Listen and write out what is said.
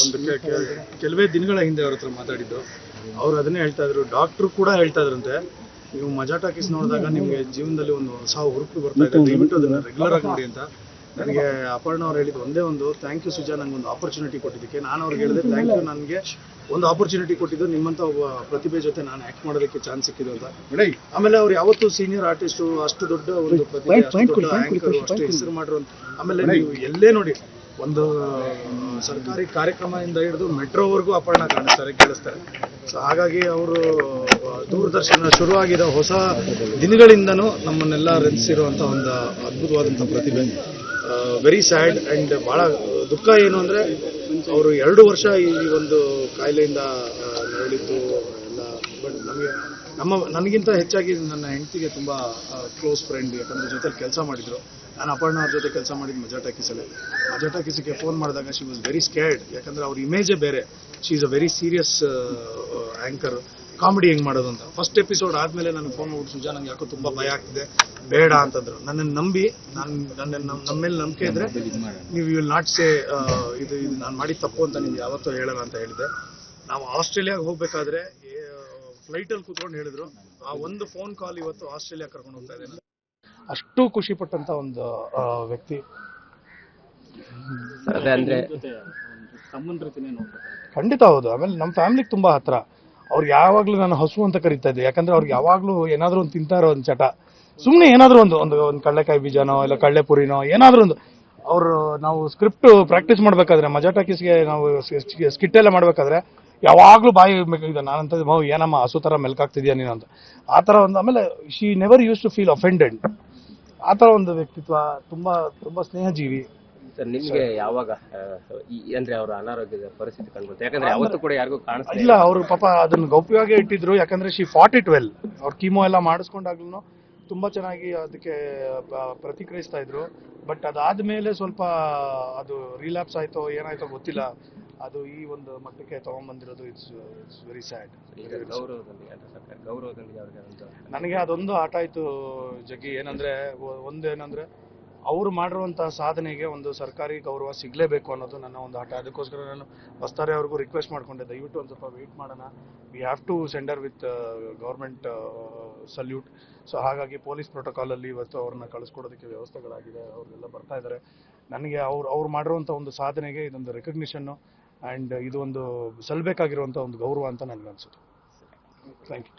ಒಂದು ಕೆಲವೇ ದಿನಗಳ ಹಿಂದೆ ಅವ್ರ ಹತ್ರ ಮಾತಾಡಿದ್ದು. ಅವ್ರು ಅದನ್ನೇ ಹೇಳ್ತಾ ಇದ್ರು, ಡಾಕ್ಟ್ರು ಕೂಡ ಹೇಳ್ತಾ ಇದ್ರಂತೆ, ನೀವು ಮಜಾ ಟಾಕೀಸ್ ನೋಡಿದಾಗ ನಿಮಗೆ ಜೀವನದಲ್ಲಿ ಒಂದು ಹೊಸ ಹುರುಪು ಬರ್ತಾ ಇದೆ, ದಯವಿಟ್ಟು ಅದನ್ನು ರೆಗ್ಯುಲರ್ ಆಗಿ ನೋಡಿ ಅಂತ. ನನಗೆ ಅಪರ್ಣ ಅವ್ರು ಹೇಳಿದ್ದು ಒಂದೇ ಒಂದು, ಥ್ಯಾಂಕ್ ಯು ಸುಜಾ, ನಂಗೆ ಒಂದು ಆಪರ್ಚುನಿಟಿ ಕೊಟ್ಟಿದ್ದಕ್ಕೆ. ನಾನು ಅವ್ರಿಗೆ ಹೇಳಿದೆ, ಥ್ಯಾಂಕ್ ಯು, ನನಗೆ ಒಂದು ಆಪರ್ಚುನಿಟಿ ಕೊಟ್ಟಿದ್ದು, ನಿಮ್ಮಂಥ ಒಬ್ಬ ಪ್ರತಿಭೆ ಜೊತೆ ನಾನು ಆ್ಯಕ್ಟ್ ಮಾಡೋದಕ್ಕೆ ಚಾನ್ಸ್ ಸಿಕ್ಕಿದ್ದು ಅಂತ. ಆಮೇಲೆ ಅವ್ರು ಯಾವತ್ತೂ ಸೀನಿಯರ್ ಆರ್ಟಿಸ್ಟು, ಅಷ್ಟು ದೊಡ್ಡ ಒಂದು ಪ್ರತಿಭೆ, ಅಷ್ಟು ದೊಡ್ಡ ಆ್ಯಂಕರು, ಅಷ್ಟು ಹೆಸರು ಮಾಡಿರುವಂಥ. ಆಮೇಲೆ ನೀವು ಎಲ್ಲೇ ನೋಡಿ, ಒಂದು ಸರ್ಕಾರಿ ಕಾರ್ಯಕ್ರಮದಿಂದ ಹಿಡಿದು ಮೆಟ್ರೋವರೆಗೂ ಅಪರ್ಣ ಕಾಣಿಸ್ತಾರೆ, ಕೇಳಿಸ್ತಾರೆ. ಸೊ ಹಾಗಾಗಿ ಅವರು ದೂರದರ್ಶನ ಶುರುವಾಗಿದ್ದ ಹೊಸ ದಿನಗಳಿಂದನೂ ನಮ್ಮನ್ನೆಲ್ಲ ರಂಜಿಸಿರುವಂಥ ಒಂದು ಅದ್ಭುತವಾದಂಥ ಪ್ರತಿಭೆ. ವೆರಿ ಸ್ಯಾಡ್ ಆ್ಯಂಡ್ ಭಾಳ ದುಃಖ ಏನು ಅಂದರೆ, ಅವರು 2 ವರ್ಷ ಈ ಒಂದು ಕಾಯಿಲೆಯಿಂದ ನರಳಿದ್ದು ಎಲ್ಲ. ಬಟ್ ನನಗಿಂತ ಹೆಚ್ಚಾಗಿ ನನ್ನ ಹೆಂಡತಿಗೆ ತುಂಬ ಕ್ಲೋಸ್ ಫ್ರೆಂಡ್, ಯಾಕಂದರೆ ಜೊತೆಲಿ ಕೆಲಸ ಮಾಡಿದರು. ನಾನು ಅಪರ್ಣ ಅವ್ರ ಜೊತೆ ಕೆಲಸ ಮಾಡಿದ್ದು ಮಜಾ ಟಾಕೀಸಲ್ಲೇ. ಮಜಾ ಟಾಕೀಸಿಗೆ ಫೋನ್ ಮಾಡಿದಾಗ ಶಿ ವಾಸ್ ವೆರಿ ಸ್ಕೇರ್ಡ್, ಯಾಕಂದರೆ ಅವ್ರ ಇಮೇಜೇ ಬೇರೆ. She is a very serious anchor, comedy ಹೆಂಗೆ ಮಾಡೋದು ಅಂತ. ಫಸ್ಟ್ ಎಪಿಸೋಡ್ ಆದಮೇಲೆ ನನಗೆ ಫೋನ್ ಮಾಡ್ಬಿಟ್ಟು, ಸುಜಾ ನಂಗೆ ಯಾಕೋ ತುಂಬ ಭಯ ಆಗ್ತಿದೆ, ಬೇಡ ಅಂತಂದ್ರು. ನನ್ನನ್ನು ನಂಬಿ, ನಮ್ಮ ಮೇಲೆ ನಂಬಿಕೆ ಇದ್ದರೆ ನೀವು ವಿಲ್ ನಾಟ್ ಸೇ ಇದು ನಾನು ಮಾಡಿದ ತಪ್ಪು ಅಂತ ನೀವು ಯಾವತ್ತೂ ಹೇಳಲ್ಲ ಅಂತ ಹೇಳಿದೆ. ನಾವು ಆಸ್ಟ್ರೇಲಿಯಾಗೆ ಹೋಗಬೇಕಾದ್ರೆ ಫ್ಲೈಟಲ್ಲಿ ಕೂತ್ಕೊಂಡು ಹೇಳಿದ್ರು, ಆ ಒಂದು ಫೋನ್ ಕಾಲ್ ಇವತ್ತು ಆಸ್ಟ್ರೇಲಿಯಾ ಕರ್ಕೊಂಡು ಹೋಗ್ತಾ ಇದ್ದೇನೆ. ಅಷ್ಟು ಖುಷಿ ಪಟ್ಟಂತ ಒಂದು ವ್ಯಕ್ತಿ. ಖಂಡಿತ ಹೌದು. ಆಮೇಲೆ ನಮ್ಮ ಫ್ಯಾಮಿಲಿಗೆ ತುಂಬಾ ಹತ್ರ. ಅವ್ರಿಗೆ ಯಾವಾಗ್ಲೂ ನಾನು ಹಸು ಅಂತ ಕರಿತಾ ಇದ್ದೆ, ಯಾಕಂದ್ರೆ ಅವ್ರಿಗೆ ಯಾವಾಗ್ಲೂ ಏನಾದ್ರು ಒಂದು ತಿಂತಾ ಇರೋ ಒಂದು ಚಟ. ಸುಮ್ಮನೆ ಏನಾದ್ರು ಒಂದು ಕಡಲೆಕಾಯಿ ಬೀಜನೋ ಇಲ್ಲ ಕಡಲೆ ಪುರಿನೋ ಏನಾದ್ರು ಒಂದು. ಅವರು ನಾವು ಸ್ಕ್ರಿಪ್ಟ್ ಪ್ರಾಕ್ಟೀಸ್ ಮಾಡ್ಬೇಕಾದ್ರೆ, ಮಜಾ ಟಾಕೀಸ್ಗೆ ನಾವು ಸ್ಕಿಟ್ ಎಲ್ಲ ಮಾಡ್ಬೇಕಾದ್ರೆ ಯಾವಾಗ್ಲೂ ಬಾಯಿ ಇದೆ. ನಾನಂತ ಏನಮ್ಮ ಹಸು ತರ ಮೆಲ್ಕಾಗ್ತಿದ್ಯಾ ನೀನು ಅಂತ, ಆ ತರ ಒಂದು. ಆಮೇಲೆ she never use to feel offended. ಆ ಥರ ಒಂದು ವ್ಯಕ್ತಿತ್ವ, ತುಂಬಾ ತುಂಬಾ ಸ್ನೇಹಜೀವಿ. ಸರ್, ನಿಮ್ಗೆ ಯಾವಾಗ ಅಂದ್ರೆ ಅವರ ಅನಾರೋಗ್ಯದ ಪರಿಸ್ಥಿತಿ ಕಂಡುಬಂತು? ಯಾಕಂದ್ರೆ ಅವತ್ತು ಕೂಡ ಯಾರಿಗೂ ಕಾಣಿಸ್ತಾ ಇಲ್ಲ. ಅವರು ಪಾಪ ಅದನ್ನ ಗೌಪ್ಯವಾಗಿ ಇಟ್ಟಿದ್ರು, ಯಾಕಂದ್ರೆ ಶಿ ಫಾಟ್ ಇಟ್ ವೆಲ್. ಅವ್ರು ಕೀಮೋ ಎಲ್ಲ ಮಾಡಿಸ್ಕೊಂಡಾಗ್ಲೂ ತುಂಬಾ ಚೆನ್ನಾಗಿ ಅದಕ್ಕೆ ಪ್ರತಿಕ್ರಿಯಿಸ್ತಾ ಇದ್ರು. ಬಟ್ ಅದಾದ್ಮೇಲೆ ಸ್ವಲ್ಪ ಅದು ರಿಲ್ಯಾಪ್ಸ್ ಆಯ್ತೋ ಏನಾಯ್ತೋ ಗೊತ್ತಿಲ್ಲ. ಅದು ಈ ಒಂದು ಮಟ್ಟಕ್ಕೆ ತಗೊಂಡ್ಬಂದಿರೋದು ಇಟ್ಸ್ ವೆರಿ ಸ್ಯಾಡ್. ನನಗೆ ಅದೊಂದು ಆಟ ಆಯ್ತು ಜಗ್ಗಿ. ಏನಂದ್ರೆ ಒಂದೇನಂದ್ರೆ, ಅವರು ಮಾಡಿರುವಂತಹ ಸಾಧನೆಗೆ ಒಂದು ಸರ್ಕಾರಿ ಗೌರವ ಸಿಗಲೇಬೇಕು ಅನ್ನೋದು ನನ್ನ ಒಂದು ಆಟ. ಅದಕ್ಕೋಸ್ಕರ ನಾನು ವಸ್ತಾರೆ ಅವ್ರಿಗೂ ರಿಕ್ವೆಸ್ಟ್ ಮಾಡ್ಕೊಂಡೆ, ದಯವಿಟ್ಟು ಒಂದು ಸ್ವಲ್ಪ ವೆಯ್ಟ್ ಮಾಡೋಣ, we have to send her with government salute. So ಹಾಗಾಗಿ ಪೊಲೀಸ್ ಪ್ರೋಟೋಕಾಲಲ್ಲಿ ಇವತ್ತು ಅವ್ರನ್ನ ಕಳಿಸ್ಕೊಡೋದಕ್ಕೆ ವ್ಯವಸ್ಥೆಗಳಾಗಿದೆ. ಅವರೆಲ್ಲ ಬರ್ತಾ ಇದ್ದಾರೆ. ನನಗೆ ಅವ್ರು ಮಾಡಿರುವಂಥ ಒಂದು ಸಾಧನೆಗೆ ಇದೊಂದು ರೆಕಗ್ನಿಷನ್ನು ಆ್ಯಂಡ್ ಇದು ಒಂದು ಸಲ್ಲಬೇಕಾಗಿರುವಂಥ ಒಂದು ಗೌರವ ಅಂತ ನನಗೆ ಅನಿಸುತ್ತೆ. Thank you.